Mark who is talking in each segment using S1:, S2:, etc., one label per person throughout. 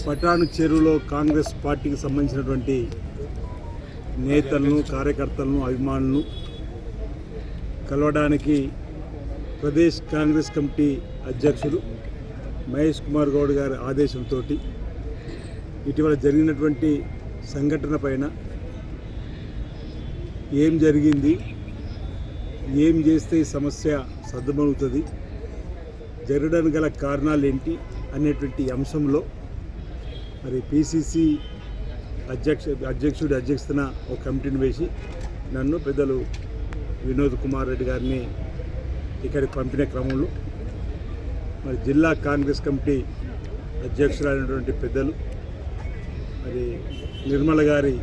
S1: పటాను చెరువులో కాంగ్రెస్ పార్టీకి సంబంధించినటువంటి నేతలను, కార్యకర్తలను, అభిమానులను కలవడానికి ప్రదేశ్ కాంగ్రెస్ కమిటీ అధ్యక్షులు మహేష్ కుమార్ గౌడ్ గారి ఆదేశంతో ఇటీవల జరిగినటువంటి సంఘటన పైన ఏం జరిగింది, ఏం చేస్తే ఈ సమస్య సద్దుమణుగుతుంది, జరగడానికి గల కారణాలు ఏంటి అనేటువంటి అంశంలో మరి పిసిసి అధ్యక్షుడి అధ్యక్షతన ఒక కమిటీని వేసి నన్ను పెద్దలు వినోద్ కుమార్ రెడ్డి గారిని ఇక్కడికి పంపిన క్రమంలో మరి జిల్లా కాంగ్రెస్ కమిటీ అధ్యక్షులైనటువంటి పెద్దలు మరి నిర్మల గారి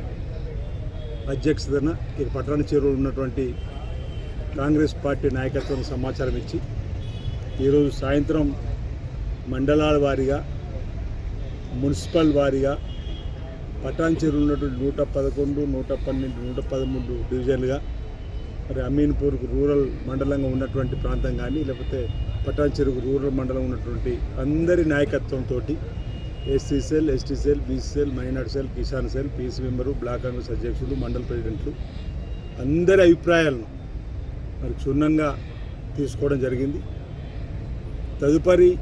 S1: అధ్యక్షతన ఇక పట్టణ చెరువులో ఉన్నటువంటి కాంగ్రెస్ పార్టీ నాయకత్వానికి సమాచారం ఇచ్చి ఈరోజు సాయంత్రం మండలాల వారీగా, మున్సిపల్ వారీగా పటాన్ చెరువు ఉన్నటువంటి 111, 112, 113 డివిజన్లుగా మరి అమీన్పూర్కు రూరల్ మండలంగా ఉన్నటువంటి ప్రాంతం కానీ, లేకపోతే పటాన్ చెరువు రూరల్ మండలం ఉన్నటువంటి అందరి నాయకత్వంతో SC cell, ST cell, BC cell, minority cell, Kisan cell, PC member, block Congress అధ్యక్షులు, మండల ప్రెసిడెంట్లు అందరి అభిప్రాయాలను మరి క్షుణ్ణంగా తీసుకోవడం జరిగింది. తదుపరి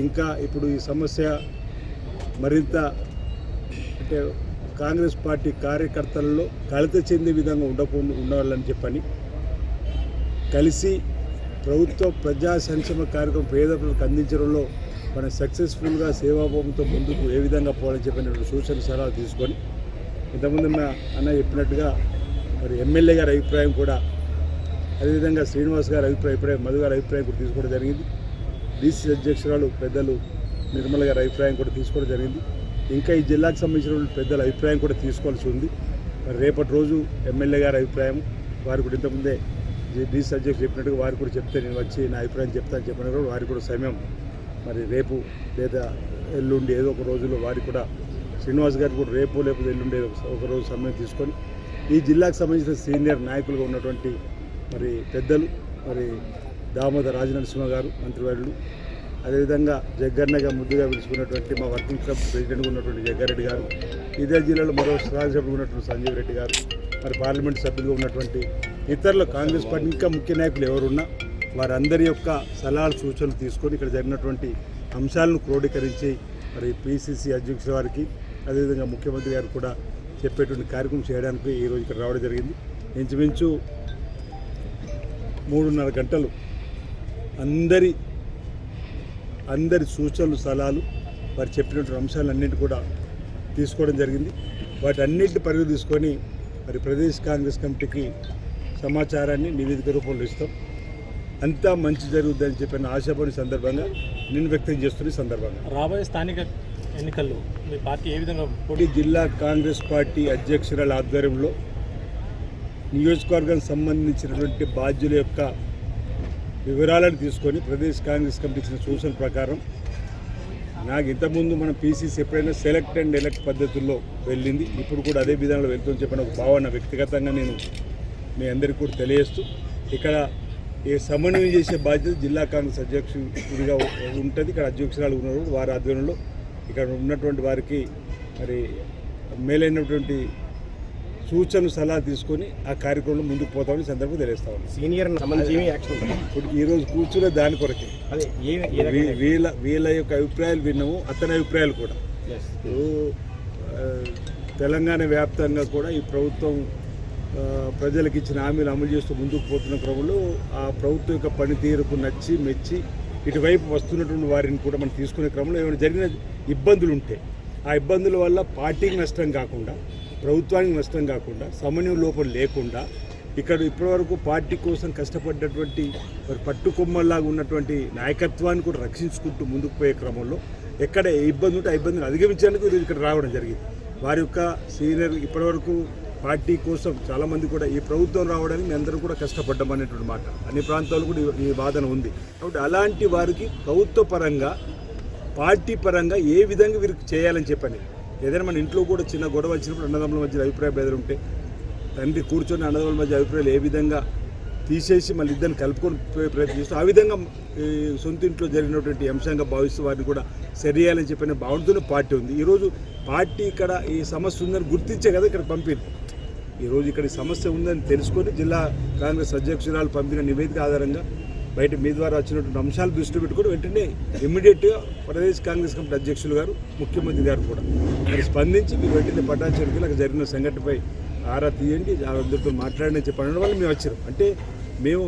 S1: ఇంకా ఇప్పుడు ఈ సమస్య మరింత అంటే కాంగ్రెస్ పార్టీ కార్యకర్తలలో కలత చెందే విధంగా ఉండాలని చెప్పని కలిసి ప్రభుత్వ ప్రజా సంక్షేమ కార్యక్రమం పేద ప్రజలకు అందించడంలో మనం సక్సెస్ఫుల్గా సేవాభావంతో ముందుకు ఏ విధంగా పోవాలని చెప్పిన సూచన సలహాలు తీసుకొని ఇంతకుముందు మా అన్న చెప్పినట్టుగా మరి ఎమ్మెల్యే గారి అభిప్రాయం కూడా, అదేవిధంగా శ్రీనివాస్ గారి అభిప్రాయం, మధు గారి అభిప్రాయం కూడా తీసుకోవడం జరిగింది. డీసీ అధ్యక్షురాలు పెద్దలు నిర్మల గారి అభిప్రాయం కూడా తీసుకోవడం జరిగింది. ఇంకా ఈ జిల్లాకు సంబంధించిన పెద్దల అభిప్రాయం కూడా తీసుకోవాల్సి ఉంది. మరి రేపటి రోజు ఎమ్మెల్యే గారి అభిప్రాయం వారు కూడా ఇంతకుముందే డీసీ అధ్యక్షుడు చెప్పినట్టుగా వారు కూడా చెప్తే నేను వచ్చి నా అభిప్రాయం చెప్తాను చెప్పిన కూడా వారికి కూడా సమయం మరి రేపు లేదా ఎల్లుండి ఏదో ఒక రోజులో వారికి కూడా శ్రీనివాస్ గారికి కూడా రేపు లేకపోతే ఎల్లుండి ఒక రోజు సమయం తీసుకొని ఈ జిల్లాకు సంబంధించిన సీనియర్ నాయకులుగా ఉన్నటువంటి మరి పెద్దలు మరి దామోదర్ రాజనరసింహ గారు మంత్రివర్యులు, అదేవిధంగా జగ్గన్నగా ముద్దుగా పిలుచుకున్నటువంటి మా వర్కింగ్ క్లబ్ ప్రెసిడెంట్గా ఉన్నటువంటి జగ్గారెడ్డి గారు, ఇదే జిల్లాలో మరో శాసనసభ్యులుగా ఉన్నటువంటి సంజీవ్ రెడ్డి గారు, మరి పార్లమెంట్ సభ్యులుగా ఉన్నటువంటి ఇతరుల కాంగ్రెస్ పార్టీ ఇంకా ముఖ్య నాయకులు ఎవరున్నా వారందరి యొక్క సలహాలు, సూచనలు తీసుకొని ఇక్కడ జరిగినటువంటి అంశాలను క్రోడీకరించి మరి పిసిసి అధ్యక్షుల వారికి, అదేవిధంగా ముఖ్యమంత్రి గారు కూడా చెప్పేటువంటి కార్యక్రమం చేయడానికి ఈరోజు ఇక్కడ రావడం జరిగింది. ఇంచుమించు 3.5 గంటలు అందరి సూచనలు, సలహాలు వారు చెప్పినటువంటి అంశాలన్నింటి కూడా తీసుకోవడం జరిగింది. వాటి అన్నింటిని పరిధి తీసుకొని మరి ప్రదేశ్ కాంగ్రెస్ కమిటీకి సమాచారాన్ని నివేదిక రూపంలో ఇస్తాం. అంతా మంచి జరుగుతుందని చెప్పిన ఆశాపడి సందర్భంగా నేను వ్యక్తం చేస్తున్న సందర్భంగా
S2: రాబోయే స్థానిక ఎన్నికల్లో మీ పార్టీ ఏ విధంగా
S1: జిల్లా కాంగ్రెస్ పార్టీ అధ్యక్షురాల ఆధ్వర్యంలో నియోజకవర్గానికి సంబంధించినటువంటి బాధ్యుల యొక్క వివరాలను తీసుకొని ప్రదేశ్ కాంగ్రెస్ కమిటీ ఇచ్చిన సూచన ప్రకారం నాకు ఇంతకుముందు మన పీసీసీ ఎప్పుడైనా సెలెక్ట్ అండ్ ఎలక్ట్ పద్ధతుల్లో వెళ్ళింది, ఇప్పుడు కూడా అదే విధానంలో వెళ్తుందని చెప్పిన ఒక భావన వ్యక్తిగతంగా నేను మీ అందరికీ కూడా తెలియజేస్తూ ఇక్కడ ఈ సమన్వయం చేసే బాధ్యత జిల్లా కాంగ్రెస్ అధ్యక్షుడిగా ఉంటుంది. ఇక్కడ అధ్యక్షురాలు ఉన్నారు, వారి ఆధ్వర్యంలో ఇక్కడ ఉన్నటువంటి వారికి మరి మేలైనటువంటి సూచనలు, సలహా తీసుకొని ఆ కార్యక్రమంలో ముందుకు పోతామని సందర్భంగా తెలియస్తా ఉన్నాం.
S2: సీనియర్
S1: ఇప్పుడు ఈరోజు కూర్చునే దాని కొరకే వీళ్ళ యొక్క అభిప్రాయాలు విన్నాము, అతని అభిప్రాయాలు కూడా. తెలంగాణ వ్యాప్తంగా కూడా ఈ ప్రభుత్వం ప్రజలకు ఇచ్చిన హామీలు అమలు చేస్తూ ముందుకు పోతున్న క్రమంలో ఆ ప్రభుత్వం యొక్క పనితీరుకు నచ్చి మెచ్చి ఇటువైపు వస్తున్నటువంటి వారిని కూడా మనం తీసుకునే క్రమంలో ఏమైనా జరిగిన ఇబ్బందులు ఉంటే ఆ ఇబ్బందుల వల్ల పార్టీకి నష్టం కాకుండా, ప్రభుత్వానికి నష్టం కాకుండా, సమన్వయం లోపం లేకుండా ఇక్కడ ఇప్పటివరకు పార్టీ కోసం కష్టపడ్డటువంటి మరి పట్టుకొమ్మల్లాగా ఉన్నటువంటి నాయకత్వాన్ని కూడా రక్షించుకుంటూ ముందుకు పోయే క్రమంలో ఎక్కడ ఇబ్బంది ఉంటే ఆ ఇబ్బందిని అధిగమించేందుకు ఇక్కడ రావడం జరిగింది. వారి యొక్క సీనియర్ ఇప్పటివరకు పార్టీ కోసం చాలామంది కూడా ఈ ప్రభుత్వం రావడానికి మేము అందరూ కూడా కష్టపడ్డాం అనేటువంటి మాట అన్ని ప్రాంతాల్లో కూడా ఈ వాదన ఉంది. కాబట్టి అలాంటి వారికి ప్రభుత్వ పరంగా, పార్టీ పరంగా ఏ విధంగా వీరికి చేయాలని చెప్పని ఏదైనా మన ఇంట్లో కూడా చిన్న గొడవ వచ్చినప్పుడు అన్నదమ్ముల మధ్య అభిప్రాయ భేదాలు ఉంటే తండ్రి కూర్చొని అన్నదమ్ముల మధ్య అభిప్రాయాలు ఏ విధంగా తీసేసి మళ్ళీ ఇద్దరిని కలుపుకొని పోయే ప్రయత్నం చేస్తూ ఆ విధంగా ఈ సొంత ఇంట్లో జరిగినటువంటి అంశంగా భావిస్తూ వారిని కూడా సరియాలని చెప్పిన భావనతోనే పార్టీ ఉంది. ఈరోజు పార్టీ ఇక్కడ ఈ సమస్య ఉందని గుర్తించే కదా ఇక్కడ పంపింది. ఈరోజు ఇక్కడ ఈ సమస్య ఉందని తెలుసుకొని జిల్లా కాంగ్రెస్ అధ్యక్షురాలు పంపిన నివేదిక ఆధారంగా బయట మీ ద్వారా వచ్చినటువంటి అంశాలు దృష్టిలో పెట్టుకొని వెంటనే ఇమ్మీడియట్గా ప్రదేశ్ కాంగ్రెస్ కమిటీ అధ్యక్షులు గారు ముఖ్యమంత్రి గారు కూడా మరి స్పందించి మీరు వెంటనే పటాచారికి అక్కడ జరిగిన సంఘటనపై ఆరా తీయండి, అందరితో మాట్లాడని చెప్పడం వల్ల మేము వచ్చారు. అంటే మేము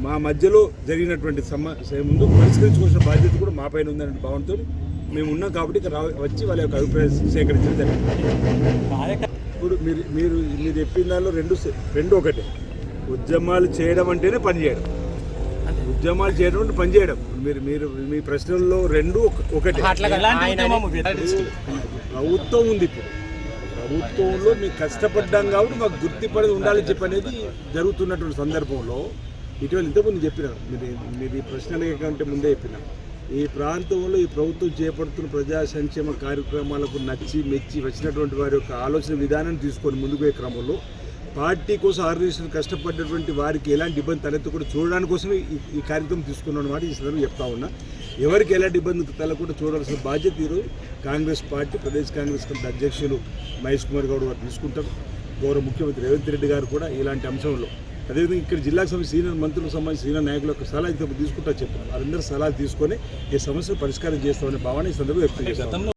S1: మా మధ్యలో జరిగినటువంటి సమస్య ముందు పరిష్కరించుకోవాల్సిన బాధ్యత కూడా మా పైన ఉందనే భావనతో మేము ఉన్నాం. కాబట్టి ఇక్కడ వచ్చి వాళ్ళ యొక్క అభిప్రాయం సేకరించడం జరిగింది. ఇప్పుడు మీరు చెప్పిన దానిలో రెండు ఒకటే. ఉద్యమాలు చేయడం అంటేనే పని చేయడం, ఉద్యమాలు చేయడం అంటే పని చేయడం. మీరు మీ ప్రశ్నల్లో రెండు ఒకటే. ప్రభుత్వం ఉంది, ఇప్పుడు ప్రభుత్వంలో మీకు కష్టపడ్డాం కాబట్టి మాకు గుర్తింపడి ఉండాలని చెప్పి అనేది జరుగుతున్నటువంటి సందర్భంలో ఇటీవల ఇంతకుముందు చెప్పిన మీరు ఈ ప్రశ్నల కంటే ముందే చెప్పిన ఈ ప్రాంతంలో ఈ ప్రభుత్వం చేపడుతున్న ప్రజా సంక్షేమ కార్యక్రమాలకు నచ్చి మెచ్చి వచ్చినటువంటి వారి యొక్క ఆలోచన విధానాన్ని తీసుకొని ముందుకు పోయే క్రమంలో పార్టీ కోసం ఆర్గనైజేషన్ కష్టపడ్డటువంటి వారికి ఎలాంటి ఇబ్బంది తలెత్తకుండా చూడడానికి కోసమే ఈ కార్యక్రమం తీసుకున్న మాట ఈ సందర్భంగా చెప్తా ఉన్నా. ఎవరికి ఎలాంటి ఇబ్బంది తలకుండా చూడాల్సిన బాధ్యత ఈరోజు కాంగ్రెస్ పార్టీ ప్రదేశ్ కాంగ్రెస్ కమిటీ అధ్యక్షులు మహేష్ కుమార్ గౌడ్ గారు తీసుకుంటారు. గౌరవ ముఖ్యమంత్రి రేవంత్ రెడ్డి గారు కూడా ఇలాంటి అంశంలో అదేవిధంగా ఇక్కడ జిల్లాకు సంబంధించి సీనియర్ మంత్రులకు సంబంధించి సీనియర్ నాయకుల యొక్క సలహా ఇంత తీసుకుంటా చెప్పారు. వారందరూ సలహాలు తీసుకొని ఈ సమస్యను పరిష్కారం చేస్తామనే భావన ఈ సందర్భంగా వ్యక్తం చేస్తారు.